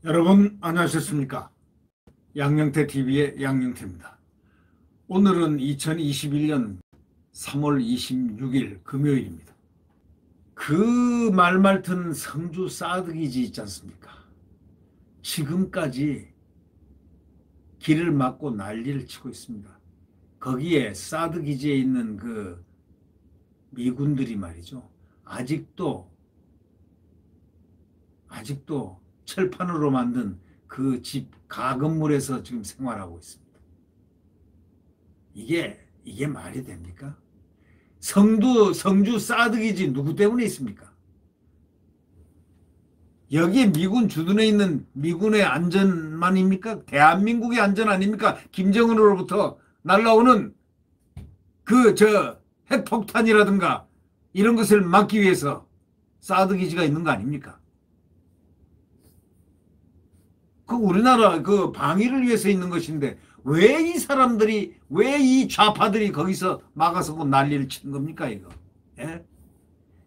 여러분 안녕하셨습니까? 양영태 TV의 양영태입니다. 오늘은 2021년 3월 26일 금요일입니다. 그 말말튼 성주 사드기지 있지 않습니까? 지금까지 길을 막고 난리를 치고 있습니다. 거기에 사드기지에 있는 그 미군들이 말이죠. 아직도 철판으로 만든 그 집 가건물에서 지금 생활하고 있습니다. 이게 말이 됩니까? 성주 사드기지 누구 때문에 있습니까? 여기에 미군 주둔해 있는 미군의 안전만입니까? 대한민국의 안전 아닙니까? 김정은으로부터 날라오는 핵폭탄이라든가 이런 것을 막기 위해서 사드기지가 있는 거 아닙니까? 그 우리나라 그 방위를 위해서 있는 것인데 왜 이 좌파들이 거기서 막아서고 난리를 치는 겁니까, 이거? 예?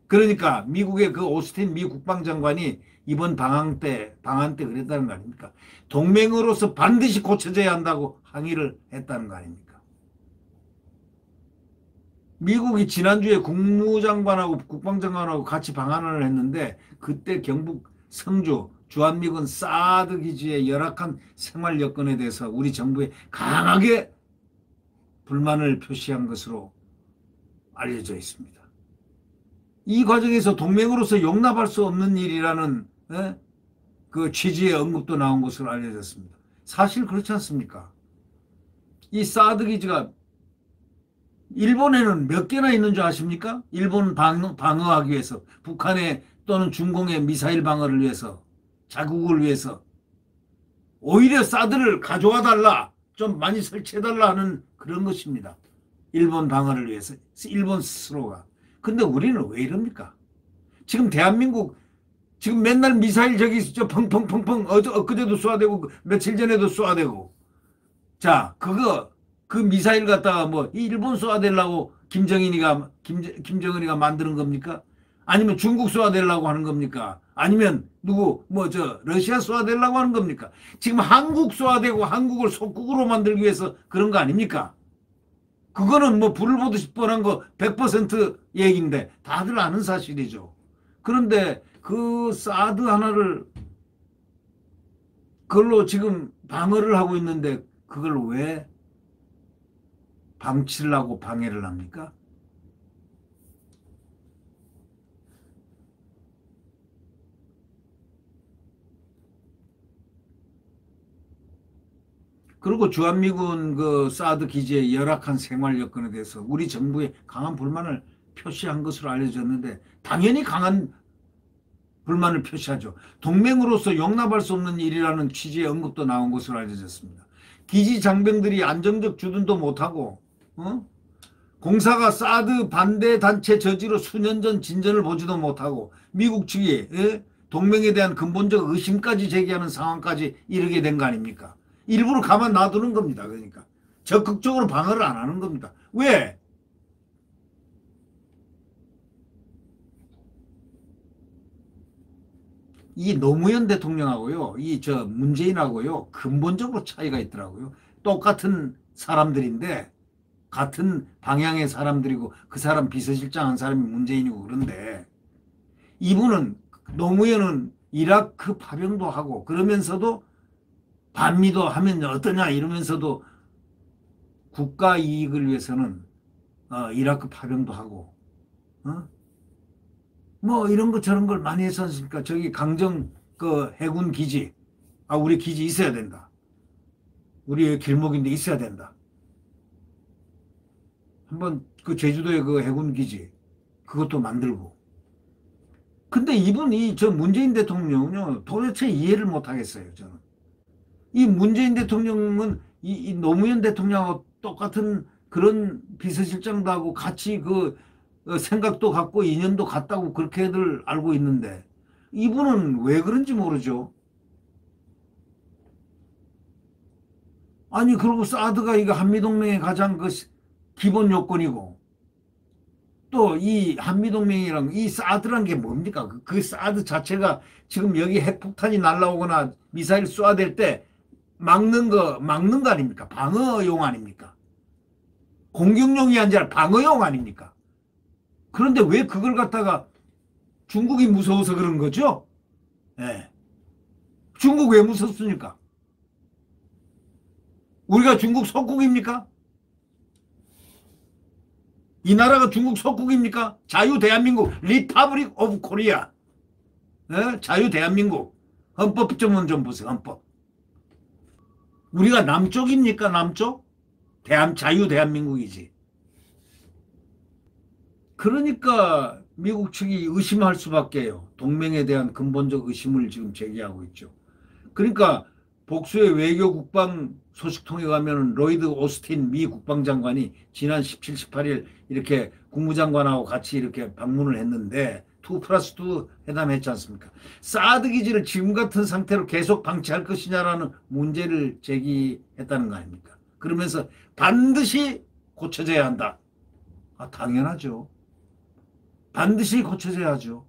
그러니까 미국의 그 오스틴 미 국방장관이 이번 방한 때 그랬다는 거 아닙니까? 동맹으로서 반드시 고쳐져야 한다고 항의를 했다는 거 아닙니까? 미국이 지난주에 국무장관하고 국방장관하고 같이 방한을 했는데 그때 경북 성주 주한미군 사드 기지의 열악한 생활 여건에 대해서 우리 정부에 강하게 불만을 표시한 것으로 알려져 있습니다. 이 과정에서 동맹으로서 용납할 수 없는 일이라는 그 취지의 언급도 나온 것으로 알려졌습니다. 사실 그렇지 않습니까? 이 사드 기지가 일본에는 몇 개나 있는 줄 아십니까? 일본 방어하기 위해서 북한의 또는 중공의 미사일 방어를 위해서 자국을 위해서 오히려 사드를 가져와 달라 좀 많이 설치해 달라 하는 그런 것입니다. 일본 방어를 위해서 일본 스스로가. 근데 우리는 왜 이럽니까? 지금 대한민국 지금 맨날 미사일 저기 저 펑펑펑펑 엊그제도 쏘아대고 며칠 전에도 쏘아대고 자 그 미사일 갖다가 뭐 일본 쏘아대려고 김정은이가 만드는 겁니까? 아니면 중국 쏘아대려고 하는 겁니까? 아니면 누구 러시아 쏘아대려고 하는 겁니까? 지금 한국 쏘아대고 한국을 속국으로 만들기 위해서 그런 거 아닙니까? 그거는 뭐 불을 보듯이 뻔한 거 100% 얘기인데 다들 아는 사실이죠. 그런데 그 사드 하나를 그걸로 지금 방어를 하고 있는데 그걸 왜 방치를 하고 방해를 합니까? 그리고 주한미군 그 사드 기지의 열악한 생활 여건에 대해서 우리 정부에 강한 불만을 표시한 것으로 알려졌는데 당연히 강한 불만을 표시하죠. 동맹으로서 용납할 수 없는 일이라는 취지의 언급도 나온 것으로 알려졌습니다. 기지 장병들이 안정적 주둔도 못하고 공사가 사드 반대 단체 저지로 수년 전 진전을 보지도 못하고 미국 측이 동맹에 대한 근본적 의심까지 제기하는 상황까지 이르게 된 거 아닙니까? 일부러 가만 놔두는 겁니다. 그러니까 적극적으로 방어를 안 하는 겁니다. 왜? 이 노무현 대통령하고요, 문재인하고요, 근본적으로 차이가 있더라고요. 똑같은 사람들인데, 같은 방향의 사람들이고, 그 사람 비서실장 한 사람이 문재인이고 그런데, 노무현은 이라크 파병도 하고, 그러면서도 반미도 하면 어떠냐 이러면서도 국가 이익을 위해서는 이라크 파병도 하고, 어? 뭐 이런 것 저런 걸 많이 했지 않습니까? 저기 강정 그 해군 기지, 우리 기지 있어야 된다. 우리 길목인데 있어야 된다. 한번 그 제주도의 그 해군 기지 그것도 만들고. 근데 저 문재인 대통령은요 도대체 이해를 못 하겠어요. 저는 이 문재인 대통령은 이 노무현 대통령하고 똑같은 그런 비서실장도 하고 같이 생각도 같고 인연도 같다고 그렇게들 알고 있는데 이분은 왜 그런지 모르죠. 아니 그리고 사드가 이거 한미동맹의 가장 기본 요건이고 또 이 한미동맹이랑 이 사드란 게 뭡니까? 그 사드 자체가 지금 여기 핵폭탄이 날라오거나 미사일 쏘아댈 때 막는 거 아닙니까? 방어용 아닙니까? 공격용이 아니라 방어용 아닙니까? 그런데 왜 그걸 갖다가 중국이 무서워서 그런 거죠? 예. 중국 왜 무섭습니까? 우리가 중국 속국입니까? 이 나라가 중국 속국입니까? 자유 대한민국 리퍼블릭 오브 코리아. 예? 자유 대한민국. 헌법 좀 보세요. 헌법. 우리가 남쪽입니까? 남쪽? 자유 대한민국이지. 그러니까 미국 측이 의심할 수밖에요. 동맹에 대한 근본적 의심을 지금 제기하고 있죠. 그러니까 복수의 외교 국방 소식통에 가면 로이드 오스틴 미 국방장관이 지난 17, 18일 이렇게 국무장관하고 같이 이렇게 방문을 했는데 2+2 회담했지 않습니까? 사드 기지를 지금 같은 상태로 계속 방치할 것이냐라는 문제를 제기했다는 거 아닙니까? 그러면서 반드시 고쳐져야 한다. 당연하죠. 반드시 고쳐져야죠.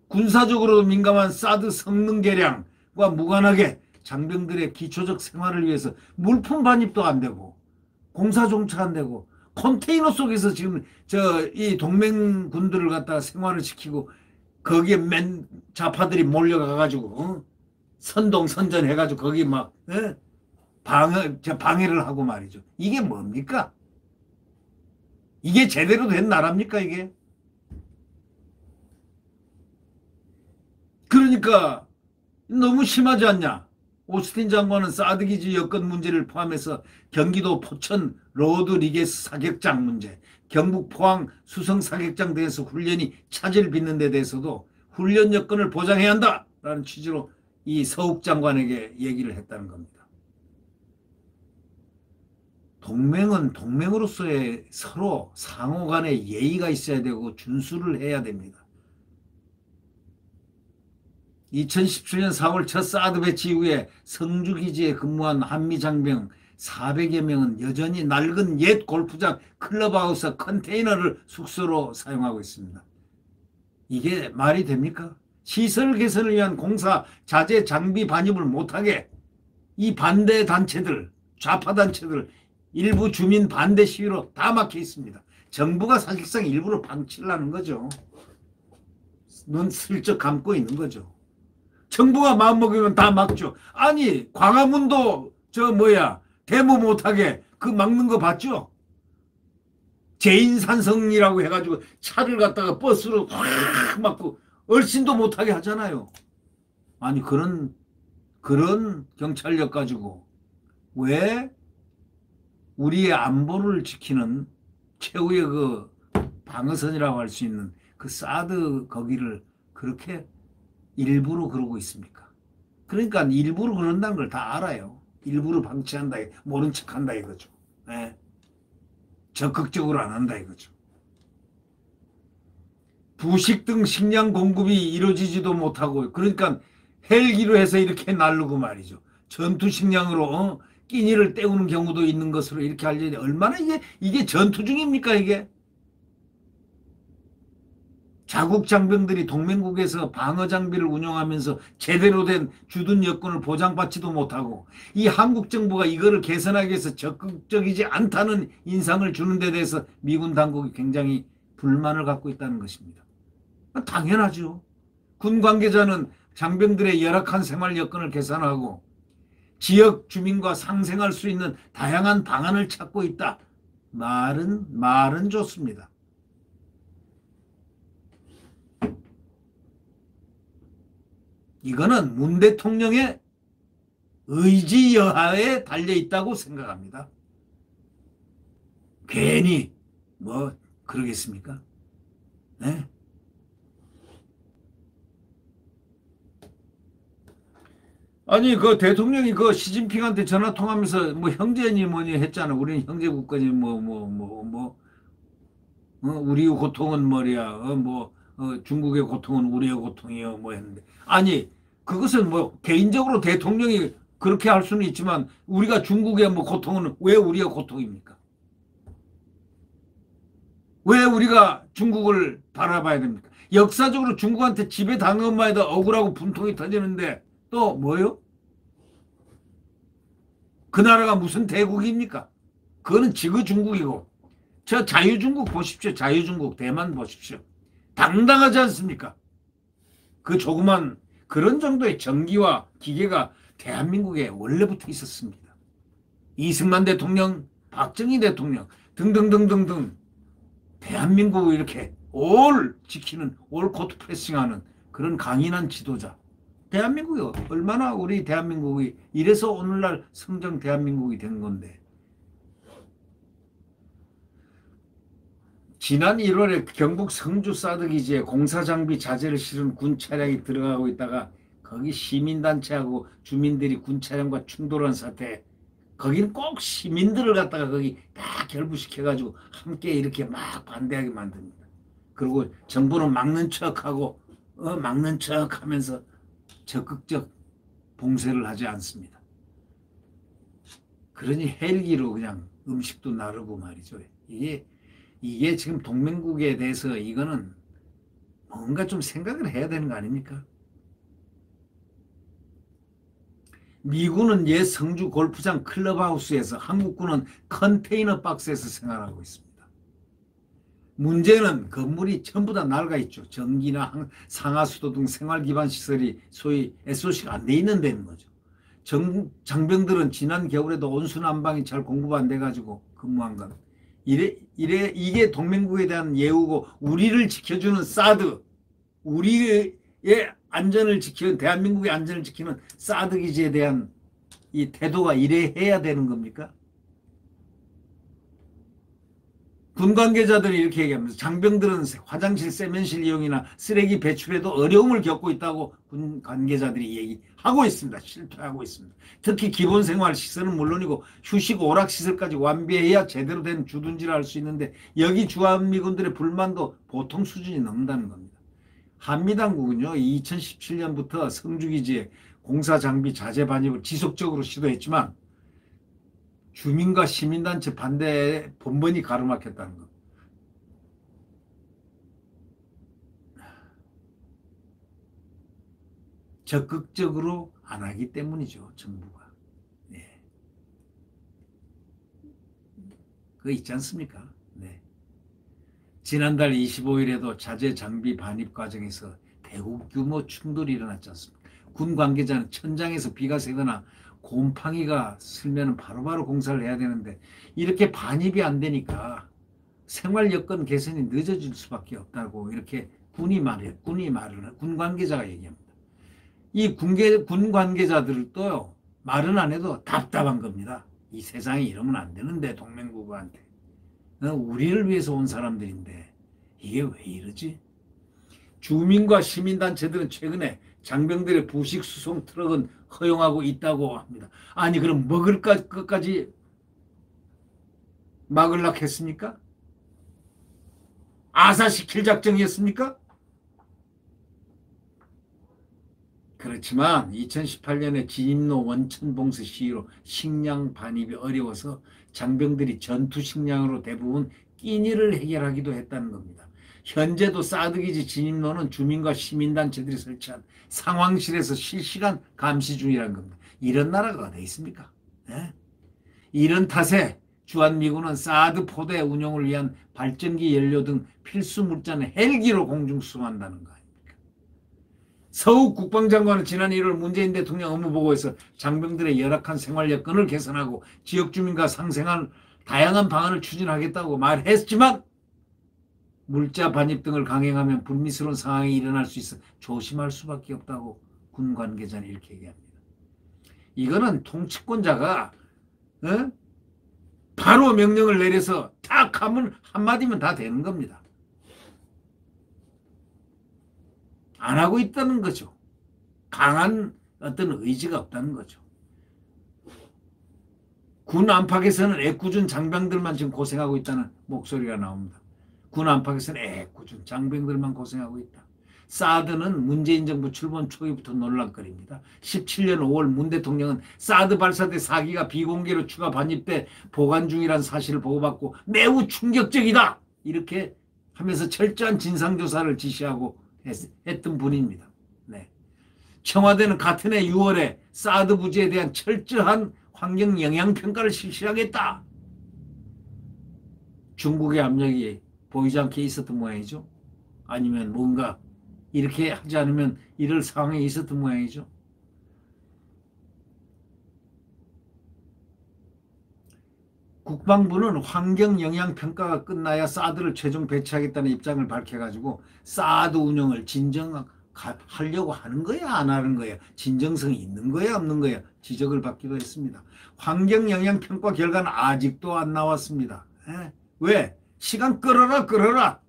군사적으로 민감한 사드 성능 개량과 무관하게 장병들의 기초적 생활을 위해서 물품 반입도 안 되고 공사 종차 안 되고 컨테이너 속에서 지금 이 동맹군들을 갖다가 생활을 시키고 거기에 맨 좌파들이 몰려가 가지고 선동선전 해가지고 거기 막 방해를 하고 말이죠. 이게 뭡니까? 이게 제대로 된 나라입니까 이게? 그러니까 너무 심하지 않냐? 오스틴 장관은 사드 기지 여건 문제를 포함해서 경기도 포천 로드리게스 사격장 문제, 경북 포항 수성 사격장 등에서 훈련이 차질 빚는 데 대해서도 훈련 여건을 보장해야 한다라는 취지로 이 서욱 장관에게 얘기를 했다는 겁니다. 동맹은 동맹으로서의 서로 상호 간에 예의가 있어야 되고 준수를 해야 됩니다. 2017년 4월 첫 사드 배치 이후에 성주기지에 근무한 한미장병 400여 명은 여전히 낡은 옛 골프장 클럽하우스 컨테이너를 숙소로 사용하고 있습니다. 이게 말이 됩니까? 시설 개선을 위한 공사 자재 장비 반입을 못하게 이 반대 단체들, 좌파 단체들 일부 주민 반대 시위로 다 막혀 있습니다. 정부가 사실상 일부러 방치하는 거죠. 눈 슬쩍 감고 있는 거죠. 정부가 마음먹으면 다 막죠. 아니 광화문도 데모 못하게 그 막는 거 봤죠? 제인산성이라고 해가지고 차를 갖다가 버스로 확 막고 얼씬도 못하게 하잖아요. 아니 그런 경찰력 가지고 왜 우리의 안보를 지키는 최후의 그 방어선이라고 할 수 있는 그 사드 거기를 그렇게 일부러 그러고 있습니까? 그러니까 일부러 그런다는 걸 다 알아요. 일부러 방치한다, 모른 척한다 이거죠. 네. 적극적으로 안 한다 이거죠. 부식 등 식량 공급이 이루어지지도 못하고 그러니까 헬기로 해서 이렇게 날르고 말이죠. 전투 식량으로 끼니를 때우는 경우도 있는 것으로 이렇게 알려져. 얼마나 이게 전투 중입니까 이게? 자국 장병들이 동맹국에서 방어 장비를 운영하면서 제대로 된 주둔 여건을 보장받지도 못하고 이 한국 정부가 이거를 개선하기 위해서 적극적이지 않다는 인상을 주는 데 대해서 미군 당국이 굉장히 불만을 갖고 있다는 것입니다. 당연하죠. 군 관계자는 장병들의 열악한 생활 여건을 개선하고 지역 주민과 상생할 수 있는 다양한 방안을 찾고 있다. 말은 좋습니다. 이거는 문 대통령의 의지 여하에 달려있다고 생각합니다. 괜히 그러겠습니까? 네? 아니 그 대통령이 그 시진핑한테 전화 통하면서 형제니 뭐니 했잖아. 우리는 형제 국가니 우리의 고통은 뭐야 중국의 고통은 우리의 고통이요 했는데 아니 그것은 개인적으로 대통령이 그렇게 할 수는 있지만 우리가 중국의 고통은 왜 우리의 고통입니까? 왜 우리가 중국을 바라봐야 됩니까? 역사적으로 중국한테 지배당한 것만 해도 억울하고 분통이 터지는데 또 뭐요? 그 나라가 무슨 대국입니까? 그거는 지구 중국이고 저 자유중국 보십시오. 자유중국 대만 보십시오. 당당하지 않습니까? 그 조그만 그런 정도의 전기와 기계가 대한민국에 원래부터 있었습니다. 이승만 대통령, 박정희 대통령 등등등등등 대한민국을 이렇게 올 지키는 올 코트 프레싱하는 그런 강인한 지도자. 대한민국이 얼마나 우리 대한민국이 이래서 오늘날 성장 대한민국이 된 건데 지난 1월에 경북 성주 사드 기지에 공사장비 자재를 실은 군 차량이 들어가고 있다가 거기 시민단체하고 주민들이 군 차량과 충돌한 사태 거기는 꼭 시민들을 갖다가 거기 다 결부시켜가지고 함께 이렇게 막 반대하게 만듭니다. 그리고 정부는 막는 척하고 막는 척하면서 적극적 봉쇄를 하지 않습니다. 그러니 헬기로 그냥 음식도 나르고 말이죠. 이게 지금 동맹국에 대해서 이거는 뭔가 좀 생각을 해야 되는 거 아닙니까? 미군은 옛 성주 골프장 클럽하우스에서 한국군은 컨테이너 박스에서 생활하고 있습니다. 문제는 건물이 전부 다 낡아 있죠. 전기나 상하수도 등 생활기반 시설이 소위 SOC가 안 돼 있는 데는 거죠. 장병들은 지난 겨울에도 온수난방이 잘 공급이 안 돼가지고 근무한 건 이게 동맹국에 대한 예우고 우리를 지켜주는 사드 우리의 안전을 지키는 대한민국의 안전을 지키는 사드 기지에 대한 이 태도가 이래 해야 되는 겁니까? 군 관계자들이 이렇게 얘기합니다. 장병들은 화장실 세면실 이용이나 쓰레기 배출에도 어려움을 겪고 있다고 군 관계자들이 얘기하고 있습니다. 실토하고 있습니다. 특히 기본생활 시설은 물론이고 휴식 오락시설까지 완비해야 제대로 된 주둔지를 할 수 있는데 여기 주한미군들의 불만도 보통 수준이 넘는다는 겁니다. 한미당국은요 2017년부터 성주기지에 공사장비 자재 반입을 지속적으로 시도했지만 주민과 시민단체 반대에 번번이 가로막혔다는 것. 적극적으로 안 하기 때문이죠. 정부가. 네. 그거 있지 않습니까? 네. 지난달 25일에도 자재 장비 반입 과정에서 대규모 충돌이 일어났지 않습니까? 군 관계자는 천장에서 비가 새거나 곰팡이가 슬면 바로바로 공사를 해야 되는데 이렇게 반입이 안 되니까 생활 여건 개선이 늦어질 수밖에 없다고 이렇게 군 관계자가 얘기합니다. 이 군 관계자들도 말은 안 해도 답답한 겁니다. 이 세상에 이러면 안 되는데 동맹국한테 우리를 위해서 온 사람들인데 이게 왜 이러지? 주민과 시민단체들은 최근에 장병들의 부식 수송 트럭은 허용하고 있다고 합니다. 아니 그럼 먹을 것까지 막으려고 했습니까? 아사시킬 작정이었습니까? 그렇지만 2018년에 진입로 원천봉쇄 시위로 식량 반입이 어려워서 장병들이 전투 식량으로 대부분 끼니를 해결하기도 했다는 겁니다. 현재도 사드기지 진입로는 주민과 시민단체들이 설치한 상황실에서 실시간 감시 중이라는 겁니다. 이런 나라가 어디 있습니까? 네? 이런 탓에 주한미군은 사드 포대 운용을 위한 발전기 연료 등 필수 물자는 헬기로 공중수송한다는 거 아닙니까? 서욱 국방장관은 지난 1월 문재인 대통령 업무보고에서 장병들의 열악한 생활 여건을 개선하고 지역 주민과 상생할 다양한 방안을 추진하겠다고 말했지만 물자 반입 등을 강행하면 불미스러운 상황이 일어날 수 있어 조심할 수밖에 없다고 군 관계자는 이렇게 얘기합니다. 이거는 통치권자가 바로 명령을 내려서 딱 하면 한마디면 다 되는 겁니다. 안 하고 있다는 거죠. 강한 어떤 의지가 없다는 거죠. 군 안팎에서는 애꿎은 장병들만 지금 고생하고 있다는 목소리가 나옵니다. 군 안팎에서는 애꿎은 장병들만 고생하고 있다. 사드는 문재인 정부 출범 초기부터 논란거리입니다. 17년 5월 문 대통령은 사드 발사대 4기가 비공개로 추가 반입돼 보관 중이라는 사실을 보고받고 매우 충격적이다. 이렇게 하면서 철저한 진상조사를 지시하고 했던 분입니다. 네. 청와대는 같은 해 6월에 사드 부지에 대한 철저한 환경 영향 평가를 실시하겠다. 중국의 압력이 보이지 않게 있었던 모양이죠. 아니면 뭔가 이렇게 하지 않으면 이럴 상황에 있었던 모양이죠. 국방부는 환경 영향 평가가 끝나야 사드를 최종 배치하겠다는 입장을 밝혀가지고 사드 운영을 진정하려고 하는 거야, 안 하는 거야, 진정성이 있는 거야, 없는 거야 지적을 받기도 했습니다. 환경 영향 평가 결과는 아직도 안 나왔습니다. 왜? 시간 끌어라 끌어라.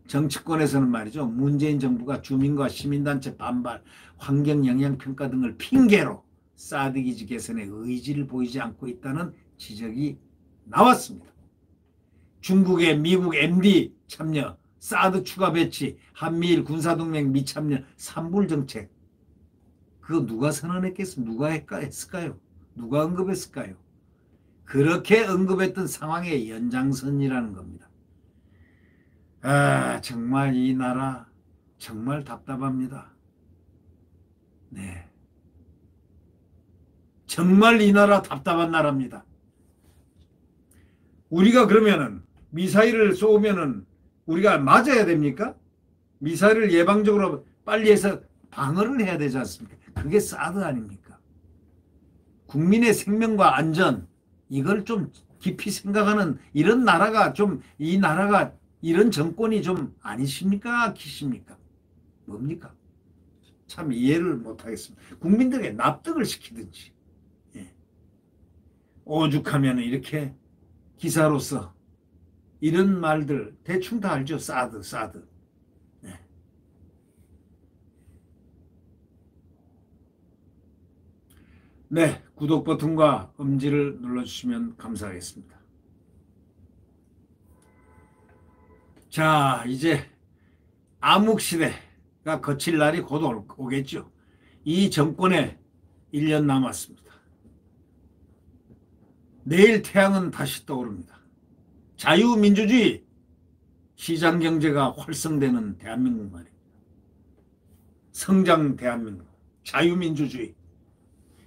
정치권에서는 말이죠. 문재인 정부가 주민과 시민단체 반발, 환경 영향 평가 등을 핑계로 사드 기지 개선에 의지를 보이지 않고 있다는 지적이 나왔습니다. 중국의 미국 MD 참여, 사드 추가 배치, 한미일 군사동맹 미참여, 산불 정책. 그거 누가 선언했겠어? 누가 했을까요? 누가 언급했을까요? 그렇게 언급했던 상황의 연장선이라는 겁니다. 정말 이 나라 정말 답답합니다. 네. 정말 이 나라 답답한 나라입니다. 우리가 그러면은 미사일을 쏘면은 우리가 맞아야 됩니까? 미사일을 예방적으로 빨리 해서 방어를 해야 되지 않습니까? 그게 사드 아닙니까? 국민의 생명과 안전, 이걸 좀 깊이 생각하는 이런 나라가 이 나라가 이런 정권이 좀 아니십니까? 기십니까? 뭡니까? 참 이해를 못하겠습니다. 국민들에게 납득을 시키든지. 오죽하면 이렇게 기사로서 이런 말들 대충 다 알죠. 사드. 네. 네, 구독 버튼과 엄지를 눌러주시면 감사하겠습니다. 자, 이제 암흑시대가 거칠 날이 곧 오겠죠. 이 정권에 1년 남았습니다. 내일 태양은 다시 떠오릅니다. 자유민주주의, 시장경제가 활성되는 대한민국 말입니다. 성장 대한민국, 자유민주주의.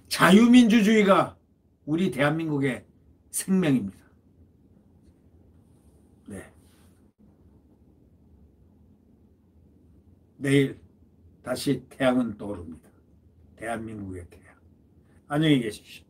자유민주주의가 우리 대한민국의 생명입니다. 네. 내일 다시 태양은 떠오릅니다. 대한민국의 태양. 안녕히 계십시오.